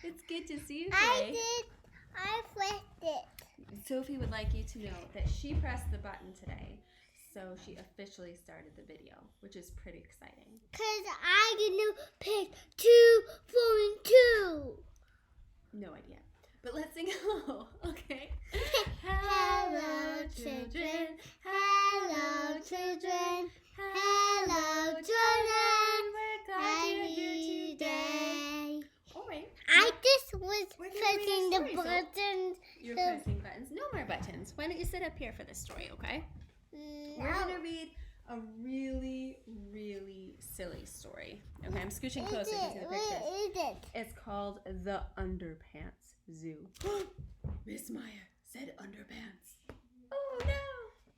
It's good to see you today. I pressed it. Sophie would like you to know that she pressed the button today, so she officially started the video, which is pretty exciting. Because I can pick 2, 4, and 2. No idea. But let's sing hello, okay? Hello, children. Hello, children. Hello, children. We're glad you're here today. All right. I just was We're gonna pressing read a the story, buttons. You're pressing buttons. No more buttons. Why don't you sit up here for this story, okay? We're going to read a really, really silly story. Okay, I'm scooching closer to see the pictures. What is it? It's called The Underpants Zoo. Miss Maya said underpants. Oh no!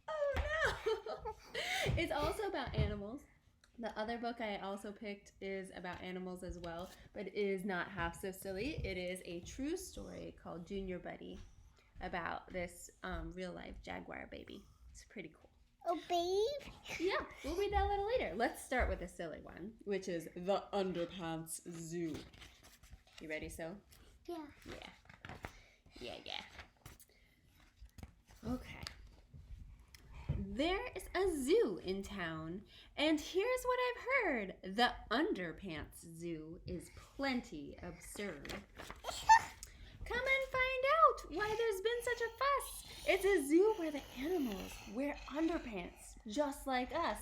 Oh no! It's also about animals. The other book I also picked is about animals as well, but it is not half so silly. It is a true story called Junior Buddy about this real life jaguar baby. It's pretty cool. Oh, babe? Yeah, we'll read that a little later. Let's start with a silly one, which is The Underpants Zoo. You ready, So? Yeah. Yeah. Okay. There is a zoo in town, and here's what I've heard. The Underpants Zoo is plenty absurd. Come and find out why there's been such a fuss. It's a zoo where the animals wear underpants, just like us.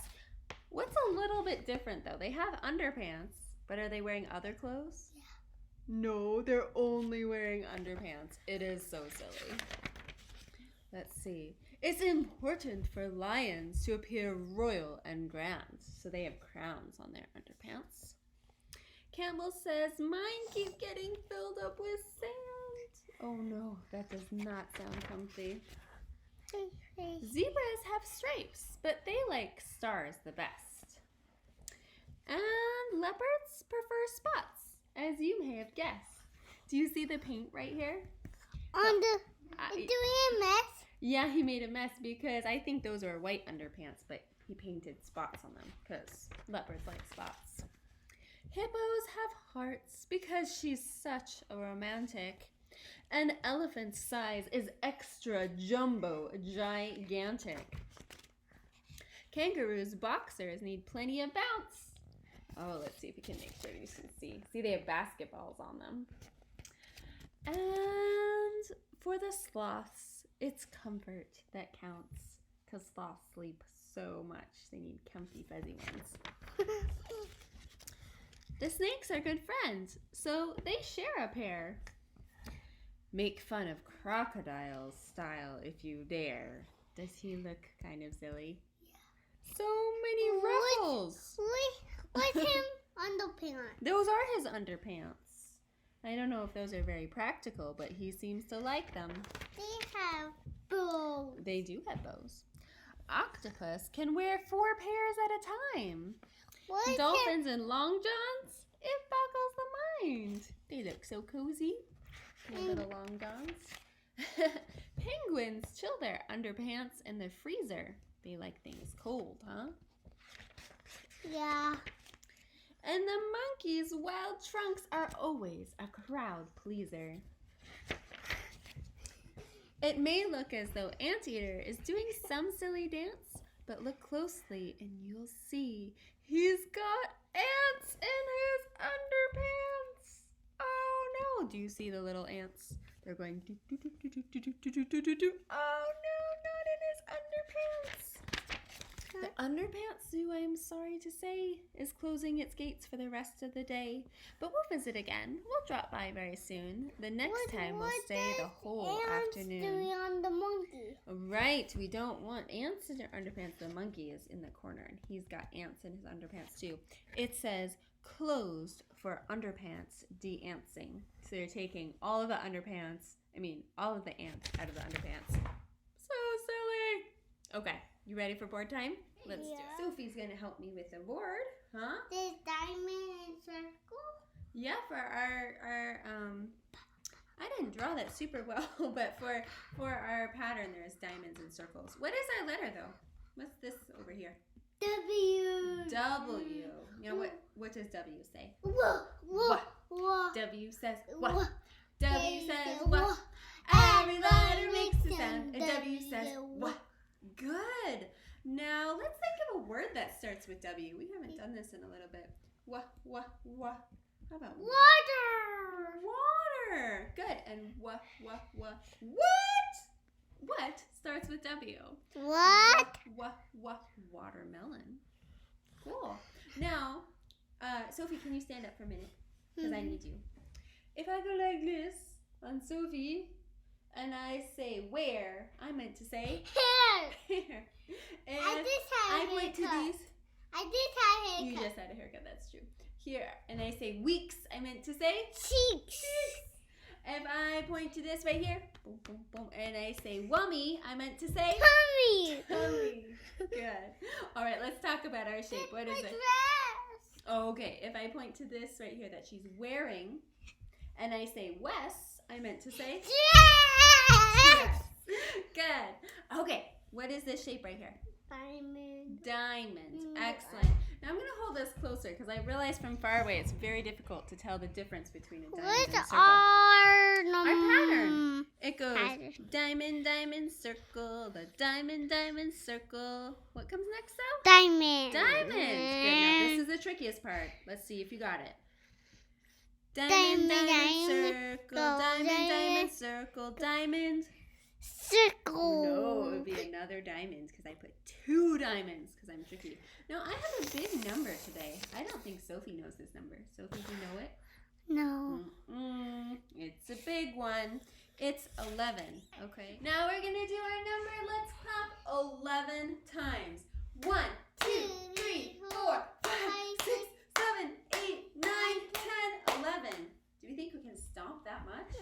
What's a little bit different, though? They have underpants, but are they wearing other clothes? Yeah. No, they're only wearing underpants. It is so silly. Let's see. It's important for lions to appear royal and grand, so they have crowns on their underpants. Campbell says, mine keep getting filled up with sand. Oh no, that does not sound comfy. Zebras have stripes, but they like stars the best. And leopards prefer spots, as you may have guessed. Do you see the paint right here? Doing a mess? Yeah, he made a mess because I think those are white underpants, but he painted spots on them because leopards like spots. Hippos have hearts because she's such a romantic. An elephant's size is extra jumbo gigantic. Kangaroos' boxers need plenty of bounce. Oh, let's see if we can make sure you can see. See, they have basketballs on them. And for the sloths, it's comfort that counts because sloths sleep so much. They need comfy, fuzzy ones. The snakes are good friends, so they share a pair. Make fun of Crocodile's style if you dare. Does he look kind of silly? Yeah. So many ruffles. What's him underpants? Those are his underpants. I don't know if those are very practical, but he seems to like them. They have bows. They do have bows. Octopus can wear 4 pairs at a time. Dolphins and long johns, it boggles the mind. They look so cozy. Their little long johns. Penguins chill their underpants in the freezer. They like things cold, huh? Yeah. And the monkeys' wild trunks are always a crowd pleaser. It may look as though Anteater is doing some silly dance, but look closely and you'll see he's got ants in his underpants. Oh no! Do you see the little ants? They're going do do do do do do do do do do. Oh no, not in his underpants. The Underpants Zoo, I am sorry to say, is closing its gates for the rest of the day. But we'll visit again. We'll drop by very soon. The next time we'll stay the whole afternoon. Doing on the monkey? Right, we don't want ants in our underpants. The monkey is in the corner and he's got ants in his underpants too. It says closed for underpants de-antsing. So they're taking all of the ants out of the underpants. So silly. Okay, you ready for board time? Let's do it. Sophie's going to help me with the board. Huh? There's diamond and circle? Yeah, for our I didn't draw that super well, but for our pattern there's diamonds and circles. What is our letter though? What's this over here? W. W. Now what does W say? What? W says what? W says what? Every letter makes a sound. A W says what? Good. Now let's think of a word that starts with W. We haven't done this in a little bit. What? How about Water. water? Good. And what? What starts with W? What? Watermelon. Cool. Now, Sophie, can you stand up for a minute? Because I need you. If I go like this on Sophie, and I say where, I meant to say Here. And I just had a point to haircut. these. I just had a haircut. You just had a haircut, that's true. Here, and I say weeks, I meant to say Cheeks. If I point to this right here, boom, boom, boom, and I say wummy, I meant to say Tummy. tummy. Good. All right, let's talk about our shape. What is My it? dress. Oh, okay. If I point to this right here that she's wearing, and I say Wes, I meant to say Dress. Good. Okay. What is this shape right here? Diamond. Diamond. Excellent. Now I'm going to hold this closer because I realize from far away it's very difficult to tell the difference between a diamond What's and a circle. our pattern? It goes pattern. diamond, diamond, circle, the diamond, diamond, circle. What comes next though? Diamond. Diamond. Good. Now this is the trickiest part. Let's see if you got it. Diamond, diamond, circle, diamond, diamond, circle, diamond. Circle. No, it would be another diamond because I put 2 diamonds because I'm tricky. Now, I have a big number today. I don't think Sophie knows this number. Sophie, do you know it? No. It's a big one. It's 11. Okay. Now we're going to do our number. Let's clap 11 times. 1, 2, 3, 4, 5, 6, 7, 8, 9, 10, 11. Do we think we can stomp that much? I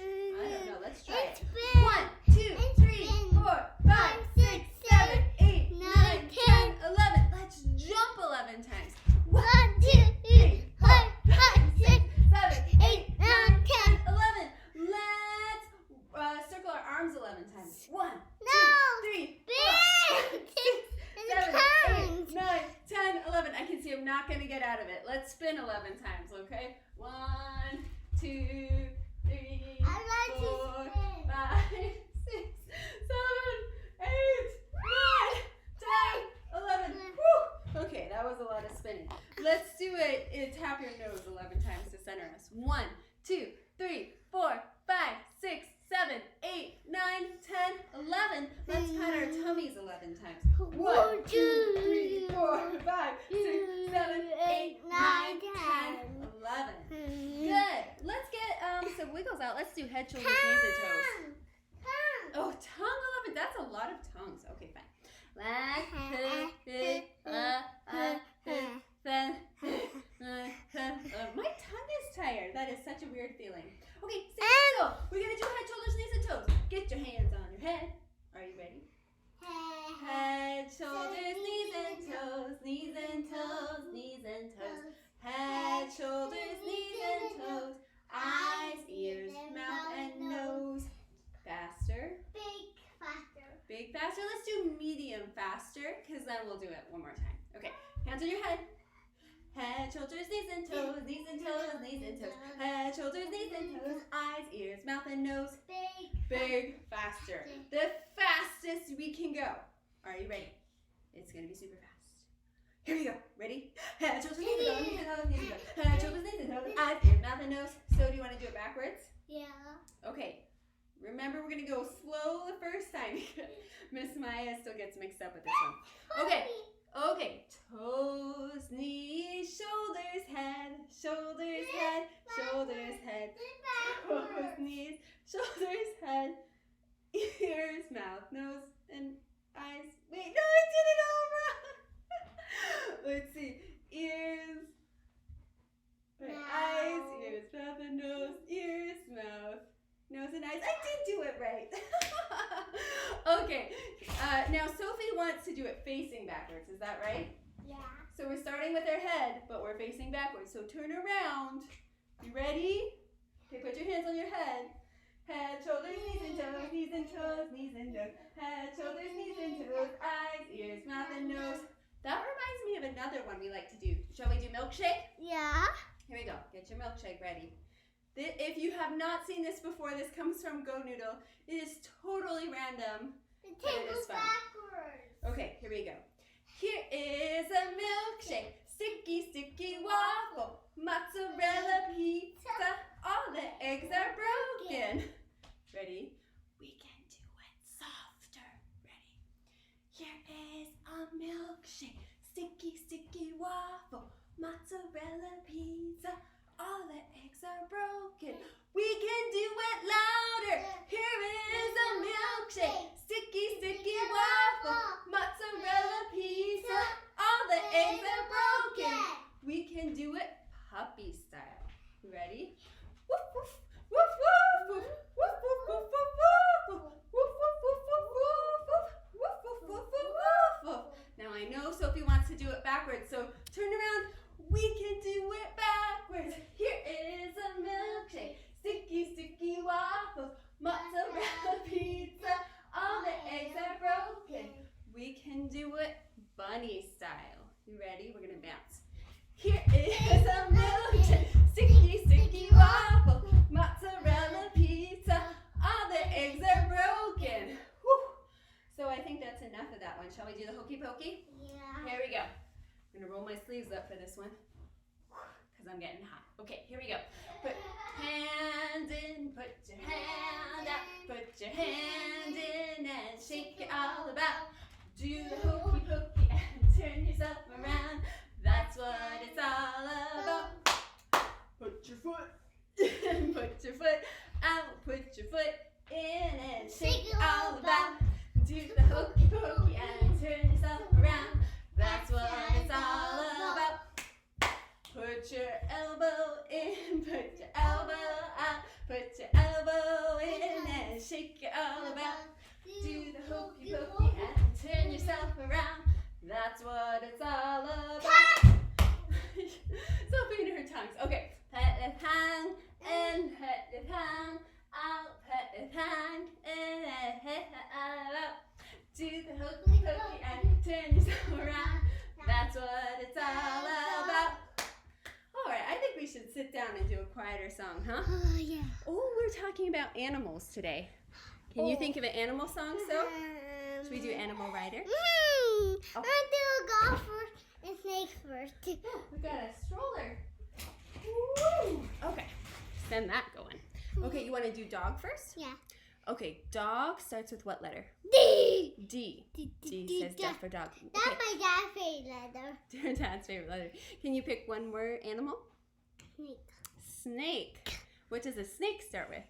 don't know. Let's try it. 1, 2, 3, 4, 5, 6, 7, 8, 9, 10, 11. Let's jump 11 times. 1, 2, 3, 4, 5, 6, 7, 8, 9, 10, 11. Let's circle our arms 11 times. 1, 2, 3, 4, 5, 6, 7, 8, 9, 10, 11. I can see I'm not going to get out of it. Let's spin 11 times, okay? 1, 2, 3, 4, 5, 6, 7, 8, 9, 10, 11. Whew. Okay, that was a lot of spinning. Let's do it. Tap your nose 11 times to center us. 1, 2, 3, 4, 5, 6, 7, 8, 9, 10, 11. Let's pat our tummies 11 times. 1, 2, 3, 4, 5, 6, 7, 8, 9, 10, 11. Good. Let's get some wiggles out. Let's do head, shoulders, knees, and toes. Oh, tongue 11. That's a lot of tongues. Okay, fine. My tongue is tired. That is such a weird feeling. Okay, so we're going to do head, shoulders, knees, and toes. Get your hands on your head. Are you ready? Head, shoulders, knees, and toes. Knees and toes, knees and toes. Head, shoulders, knees, and toes. Eyes, ears, mouth, and nose. Faster. Big faster. Let's do medium faster because then we'll do it one more time. Okay, hands on your head. Head, shoulders, knees and toes, knees and toes, knees and toes. Head, shoulders, knees and toes. Eyes, ears, mouth, and nose. Big faster. The fastest we can go. Are you ready? It's going to be super fast. Here we go. Ready? Head, shoulders, knees and toes, knees and toes, knees and toes. Head, shoulders, knees and toes. Eyes, ears, mouth, and nose. So do you want to do it backwards? Yeah. Okay. Remember, we're going to go slow the first time. Miss Maya still gets mixed up with this one. Okay. Toes, knees, shoulders, head, shoulders, head, shoulders, head. Toes, knees, shoulders, head, ears, mouth, nose, and eyes. Wait, no, I did it all wrong. Let's see. Ears, eyes, ears, mouth, and nose, ears, mouth, nose, and eyes. I did do it right. Okay. Now Sophie wants to do it facing backwards. Is that right? Yeah. So we're starting with our head, but we're facing backwards. So turn around. You ready? Okay, put your hands on your head. Head, shoulders, knees and toes, knees and toes, knees and toes. Head, shoulders, knees and toes, eyes, ears, mouth, and nose. That reminds me another one we like to do. Shall we do milkshake? Yeah. Here we go. Get your milkshake ready. If you have not seen this before, this comes from Go Noodle. It is totally random. The But it table is fun. backwards. Okay, here we go. Here is a milkshake. Sticky, sticky waffle. Mozzarella pizza. All the eggs are broken. Ready? We can do it softer. Ready? Here is a milkshake. Sticky, sticky waffle. Mozzarella pizza. All the eggs are broken. We can do it louder. Here is a milkshake. Sticky, sticky waffle. Mozzarella pizza. All the eggs are broken. We can do it puppy style. You ready? Woof, woof, woof, woof, woof, woof, woof, woof, woof, woof, woof, woof, woof, woof, woof, woof, woof, woof, woof. Now I know Sophie wants to do it backwards, so turn around. We can do it backwards. Here is a milkshake. Sticky, sticky waffles. Mozzarella pizza. All the eggs are broken. We can do it bunny style. You ready? We're going to bounce. Here is a milkshake. Sticky, sticky waffle. Mozzarella pizza. All the eggs are broken. Whew. So I think that's enough of that one. Shall we do the hokey pokey? Yeah. Here we go. I'm going to roll my sleeves up for this one because I'm getting hot. Okay, here we go. Put hand in, put your hand out, put your hand in and shake it all about. Do the hokey pokey and turn yourself around. That's what it's all about. Put your foot in, put your foot out, put your foot in and shake it all about. Do the hokey pokey and turn yourself around. That's what it's all about. Put your elbow in, put your elbow out, put your elbow in and shake it all about. Do the hokey pokey and turn yourself around. That's what it's all about. Sophie and her tongues. Okay. Pet it hang and pet it hang out, pet it hang and head out. Do the hokey pokey and turn yourself around. That's what it's all about. All right, I think we should sit down and do a quieter song, huh? Oh, yeah. Oh, we're talking about animals today. Can you think of an animal song, so? Should we do Animal Rider? Oh. I'll do golf first and snakes first. Oh, we got a stroller. Woo! Okay, send that going. Okay, you want to do dog first? Yeah. Okay, dog starts with what letter? D. D. D. D says deaf for dog. That's Okay. my dad's favorite letter. Your dad's favorite letter. Can you pick one more animal? Snake. Snake. What does a snake start with?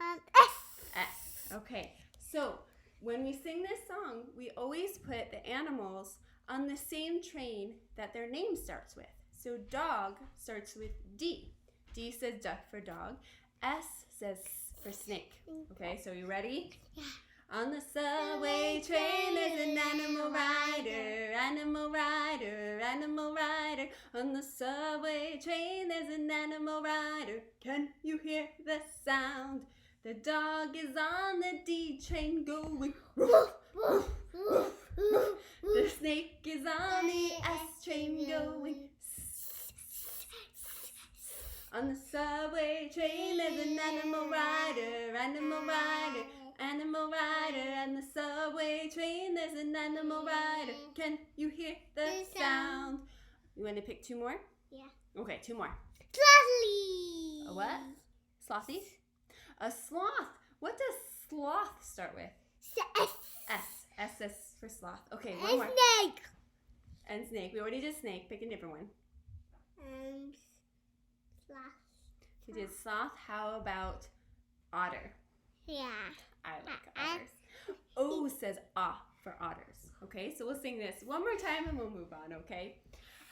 S. S. Okay. So when we sing this song, we always put the animals on the same train that their name starts with. So dog starts with D. D says duck for dog. S says for snake. Okay, so you ready? Yeah. On the subway train, there's an animal rider, animal rider, animal rider. On the subway train, there's an animal rider. Can you hear the sound? The dog is on the D train going. Woof, woof, woof, woof. The snake is on the S train going. On the subway train, there's an animal rider, animal rider, animal rider. On the subway train, there's an animal rider. Can you hear the sound? You want to pick two more? Yeah. Okay, two more. Slowly. A what? Slothy? A sloth. What does sloth start with? S. S. S is for sloth. Okay, one more. Snake. And snake. We already did snake. Pick a different one. Sloth. We did sloth. How about otter? Yeah. I like otters. O says ah for otters. Okay, so we'll sing this one more time and we'll move on, okay?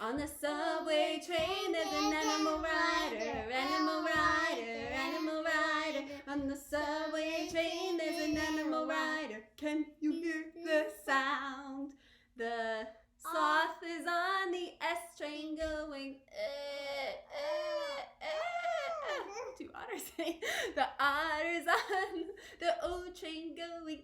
On the subway train, there's an animal rider, animal rider, animal rider. On the subway train, there's an animal rider. Can you hear the sound? The sloth is on the S train going. Two otters say. The otter's on the O train going.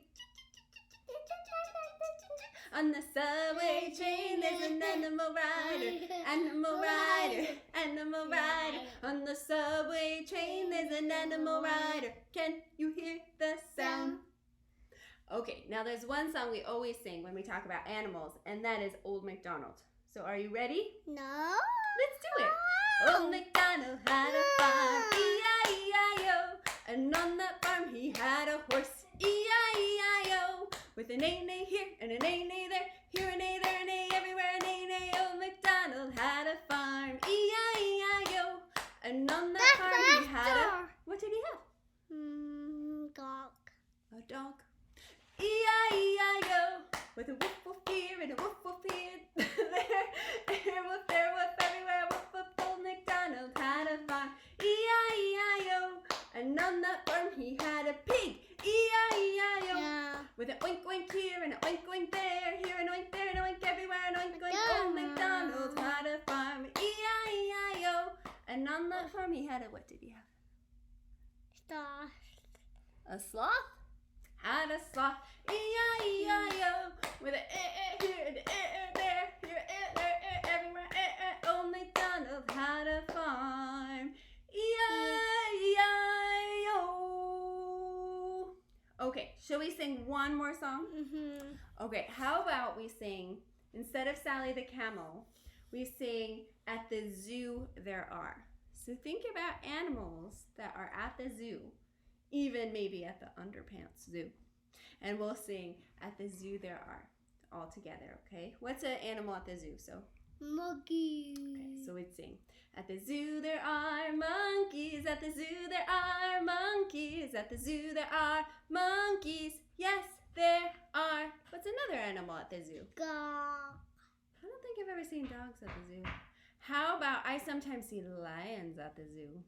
On the subway train, there's an animal rider. Animal rider, animal rider. On the subway train, there's an animal rider. Can you hear the sound? Okay, now there's one song we always sing when we talk about animals, and that is Old MacDonald. So are you ready? No. Let's do it. Old MacDonald had a farm, E-I-E-I-O. And on that farm he had a horse, E-I-E-I-O. With an A-neigh here and an A-neigh there, here an A, there an A, everywhere an A-neigh. Old MacDonald had a farm, E-I-E-I-O. And on that farm he had a... What did he have? Dog. A dog. E-I-E-I-O. With a woof woof here and a woof woof here. There, woof there, woof everywhere. Woof woof, Old MacDonald had a farm. E-I-E-I-O. And on that farm he had a pig. E-I-E-I-O. Yeah. With an oink oink here and an oink oink there. Here an oink, there an oink, everywhere an oink oink. Old MacDonald had a farm. E-I-E-I-O. And on that farm he had a... What did he have? Dog. A sloth? Had a sloth, E-I-E-I-O, with an here and there, here there, everywhere, Old MacDonald had a farm, E-I-E-I-O. Okay, shall we sing one more song? Mm-hmm. Okay, how about we sing, instead of Sally the Camel, we sing At the Zoo There Are. So think about animals that are at the zoo. Even maybe at the Underpants Zoo. And we'll sing At the Zoo There Are all together, okay? What's an animal at the zoo? So Monkey. okay, so we'd sing At the zoo there are monkeys, at the zoo there are monkeys, at the zoo there are monkeys, yes there are. What's another animal at the zoo? Dog. I don't think I've ever seen dogs at the zoo. How about I sometimes see lions at the zoo?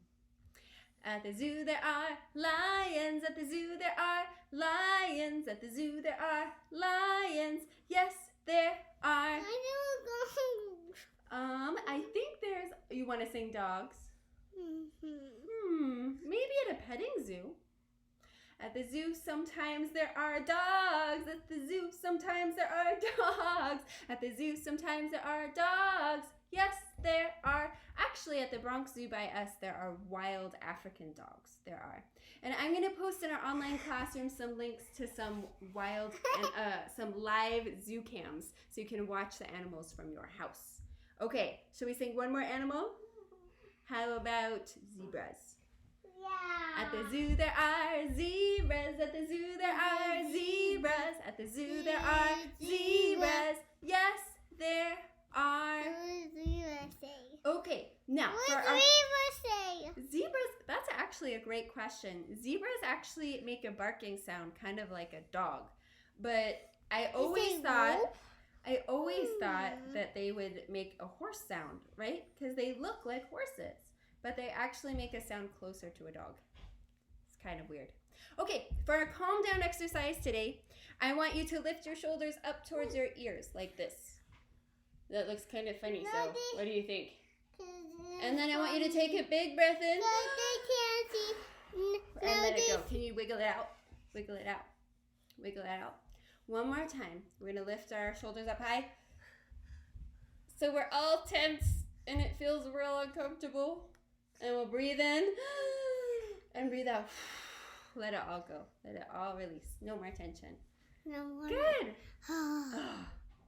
At the zoo there are lions, at the zoo there are lions, at the zoo there are lions, yes there are. I think there's, you want to sing dogs? Maybe at a petting zoo. At the zoo sometimes there are dogs, at the zoo sometimes there are dogs, at the zoo sometimes there are dogs, yes there are. Actually, at the Bronx Zoo by us, there are wild African dogs. There are. And I'm going to post in our online classroom some links to some wild and some live zoo cams so you can watch the animals from your house. Okay, shall we sing one more animal? How about zebras? Yeah. At the zoo there are zebras, at the zoo there are zebras, at the zoo there are zebras, yes there are. Okay, now for our zebras, that's actually a great question. Zebras actually make a barking sound kind of like a dog, but I always thought that they would make a horse sound, right? Because they look like horses, but they actually make a sound closer to a dog. It's kind of weird. Okay, for our calm down exercise today, I want you to lift your shoulders up towards your ears like this. That looks kind of funny, so what do you think? And then I want you to take a big breath in. And let it go. Can you wiggle it out? Wiggle it out. Wiggle it out. One more time. We're going to lift our shoulders up high. So we're all tense and it feels real uncomfortable. And we'll breathe in and breathe out. Let it all go. Let it all release. No more tension. Good.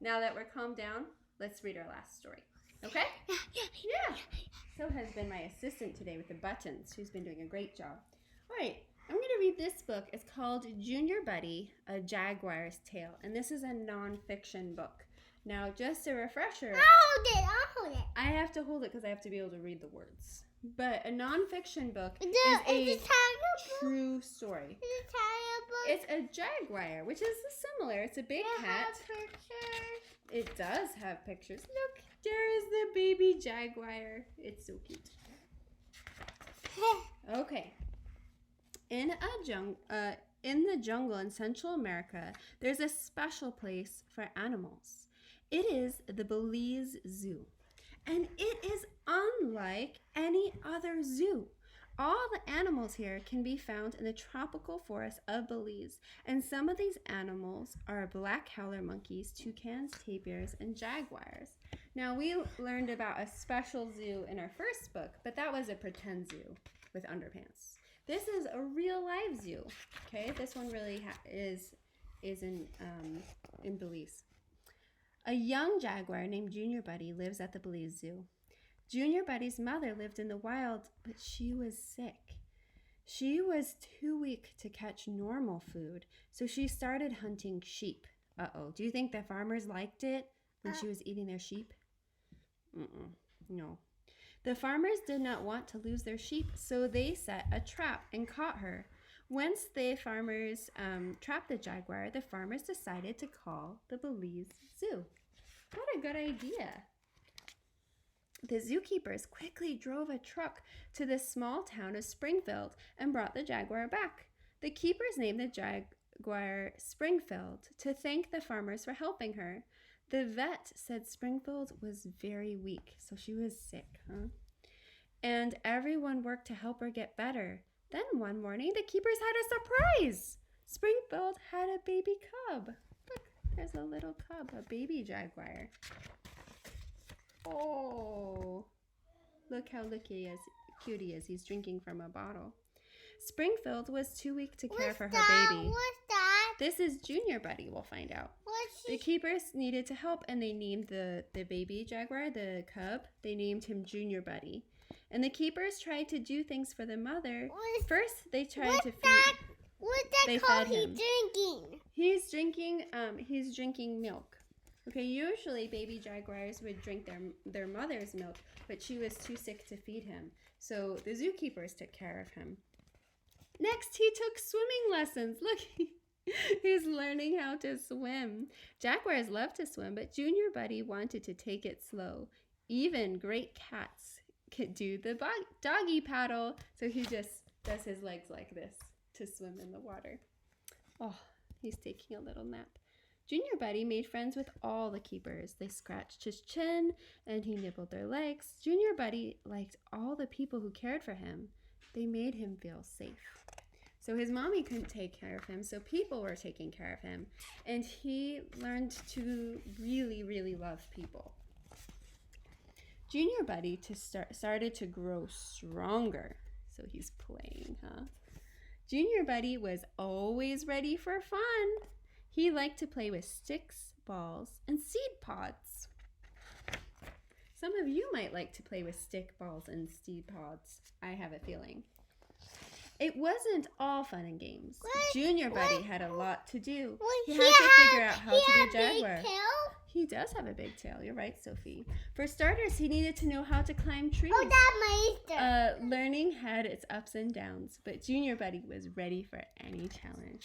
Now that we're calmed down, let's read our last story. Okay? Yeah. So has been my assistant today with the buttons. She's been doing a great job. All right. I'm going to read this book. It's called Junior Buddy, A Jaguar's Tale. And this is a nonfiction book. Now, just a refresher. I'll hold it. I have to hold it because I have to be able to read the words. But a nonfiction book is a true story. It's a jaguar, which is similar. It's a big cat. It does have pictures. Look, there is the baby jaguar. It's so cute. Okay. In the jungle in Central America, there's a special place for animals. It is the Belize Zoo. And it is unlike any other zoo. All the animals here can be found in the tropical forests of Belize, and some of these animals are black howler monkeys, toucans, tapirs, and jaguars. Now, we learned about a special zoo in our first book, but that was a pretend zoo with Underpants. This is a real live zoo, okay? This one really is in Belize. A young jaguar named Junior Buddy lives at the Belize Zoo. Junior Buddy's mother lived in the wild, but she was sick. She was too weak to catch normal food, so she started hunting sheep. Uh-oh. Do you think the farmers liked it when she was eating their sheep? No. The farmers did not want to lose their sheep, so they set a trap and caught her. Once the farmers trapped the jaguar, the farmers decided to call the Belize Zoo. What a good idea. The zookeepers quickly drove a truck to the small town of Springfield and brought the jaguar back. The keepers named the jaguar Springfield to thank the farmers for helping her. The vet said Springfield was very weak, so she was sick, and everyone worked to help her get better. Then one morning, the keepers had a surprise. Springfield had a baby cub. Look, there's a little cub, a baby jaguar. Oh, look how cute he is. He's drinking from a bottle. Springfield was too weak to care for her baby. What's that? This is Junior Buddy, we'll find out. The keepers needed to help, and they named the baby jaguar, the cub, they named him Junior Buddy. And the keepers tried to do things for the mother. First, they tried to feed. What's that called he's drinking? He's drinking milk. Okay, usually baby jaguars would drink their mother's milk, but she was too sick to feed him. So the zookeepers took care of him. Next, he took swimming lessons. Look, he's learning how to swim. Jaguars love to swim, but Junior Buddy wanted to take it slow. Even great cats could do the doggy paddle, so he just does his legs like this to swim in the water. Oh, he's taking a little nap. Junior Buddy made friends with all the keepers. They scratched his chin and he nibbled their legs. Junior Buddy liked all the people who cared for him. They made him feel safe. So his mommy couldn't take care of him, so people were taking care of him. And he learned to really, really love people. Junior Buddy started to grow stronger. So he's playing, Junior Buddy was always ready for fun. He liked to play with sticks, balls, and seed pods. Some of you might like to play with stick, balls, and seed pods, I have a feeling. It wasn't all fun and games. Junior Buddy had a lot to do. He had to figure out how to be a jaguar. He does have a big tail. You're right, Sophie. For starters, he needed to know how to climb trees. Learning had its ups and downs, but Junior Buddy was ready for any challenge.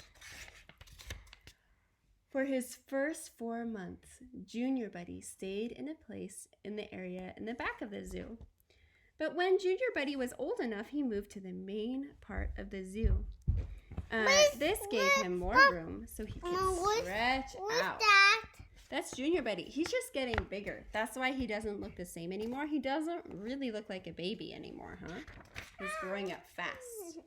For his first 4 months, Junior Buddy stayed in a place in the area in the back of the zoo. But when Junior Buddy was old enough, he moved to the main part of the zoo. This gave him more room so he could stretch out. That's Junior Buddy. He's just getting bigger. That's why he doesn't look the same anymore. He doesn't really look like a baby anymore, He's growing up fast.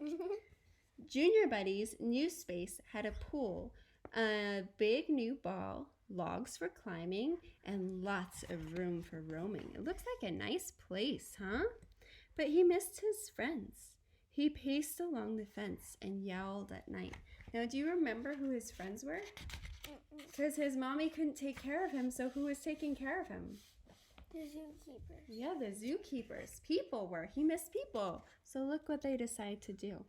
Junior Buddy's new space had a pool, a big new ball, logs for climbing, and lots of room for roaming. It looks like a nice place, But he missed his friends. He paced along the fence and yowled at night. Now, do you remember who his friends were? Because his mommy couldn't take care of him, so who was taking care of him? The zookeepers. Yeah, the zookeepers. People were. He missed people. So look what they decided to do.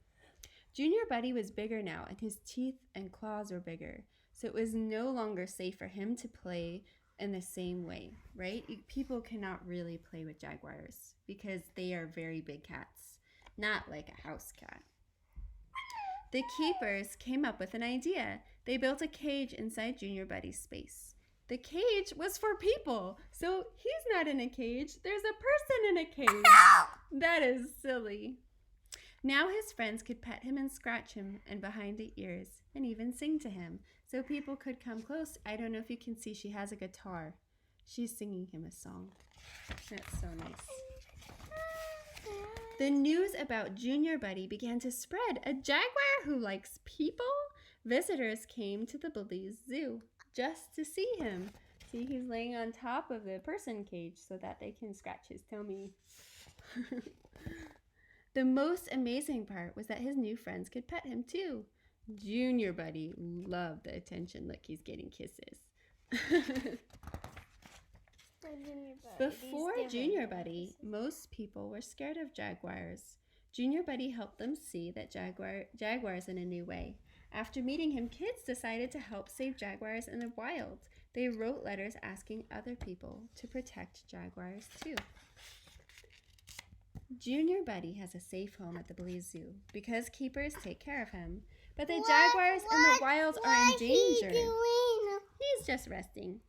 Junior Buddy was bigger now, and his teeth and claws were bigger. So it was no longer safe for him to play in the same way, right? People cannot really play with jaguars because they are very big cats, not like a house cat. The keepers came up with an idea. They built a cage inside Junior Buddy's space. The cage was for people, so he's not in a cage. There's a person in a cage. That is silly. Now his friends could pet him and scratch him and behind the ears and even sing to him, so people could come close. I don't know if you can see, she has a guitar. She's singing him a song. That's so nice. The news about Junior Buddy began to spread. A jaguar who likes people? Visitors came to the Belize Zoo just to see him. See, he's laying on top of the person cage so that they can scratch his tummy. The most amazing part was that his new friends could pet him too. Junior Buddy loved the attention. Look, he's getting kisses. Before Junior Buddy, most people were scared of jaguars. Junior Buddy helped them see that jaguars in a new way. After meeting him, kids decided to help save jaguars in the wild. They wrote letters asking other people to protect jaguars too. Junior Buddy has a safe home at the Belize Zoo because keepers take care of him. But the jaguars in the wild are in danger. He's just resting.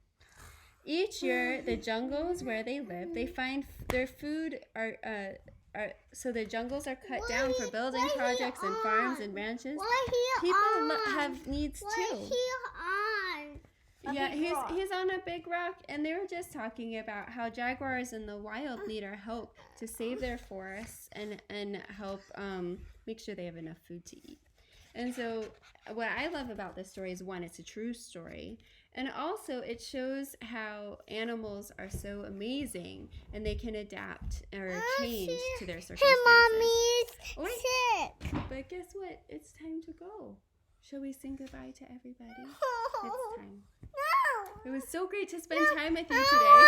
Each year, the jungles where they live, they find their food so the jungles are cut down for building projects and farms and ranches. People have needs too. Yeah, he's on a big rock, and they were just talking about how jaguars in the wild need our help to save their forests and help make sure they have enough food to eat. And so what I love about this story is, one, it's a true story, and also it shows how animals are so amazing and they can adapt or change to their circumstances. Hey, Mommy's sick. But guess what? It's time to go. Shall we sing goodbye to everybody? It's time. No. It was so great to spend time with you today.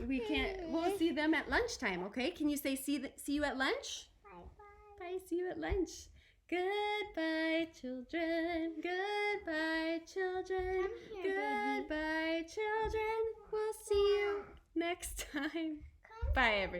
We We'll see them at lunchtime, okay? Can you say see you at lunch? Bye. Bye, see you at lunch. Goodbye, children. Goodbye, children. Goodbye, children. We'll see you next time. Bye, everyone.